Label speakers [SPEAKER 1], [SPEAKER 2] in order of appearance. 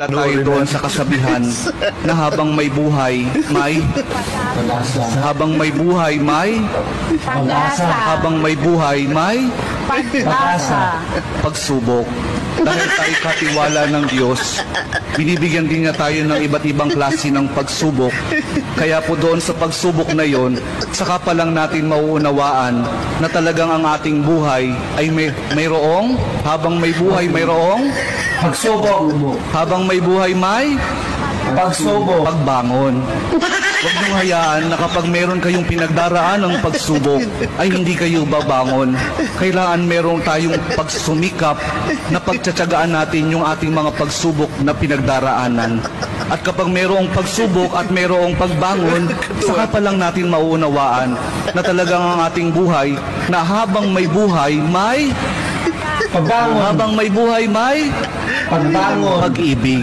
[SPEAKER 1] Tayo doon sa kasabihan na habang may buhay, may habang may buhay, may
[SPEAKER 2] Pag-asa.
[SPEAKER 1] habang may buhay, may
[SPEAKER 2] Pag-asa.
[SPEAKER 1] pagsubok. Dahil tayo katiwala ng Diyos, binibigyan din niya tayo ng iba't ibang klase ng pagsubok. Kaya po doon sa pagsubok na yon, saka pa lang natin mauunawaan na talagang ang ating buhay ay mayroong, habang may buhay mayroong
[SPEAKER 3] Pagsubok.
[SPEAKER 1] habang may buhay may
[SPEAKER 3] Pagsubok.
[SPEAKER 1] pagbangon. Huwag niyong hayaan na kapag meron kayong pinagdaraan ng pagsubok, ay hindi kayo babangon. Kailangan meron tayong pagsumikap na pagtsatsagaan natin yung ating mga pagsubok na pinagdaraanan. At kapag merong pagsubok at merong pagbangon, saka pa lang natin mauunawaan na talagang ang ating buhay, na habang may buhay, may
[SPEAKER 3] Pagbangon.
[SPEAKER 1] habang may buhay, may
[SPEAKER 3] Pagbangon.
[SPEAKER 1] pag-ibig.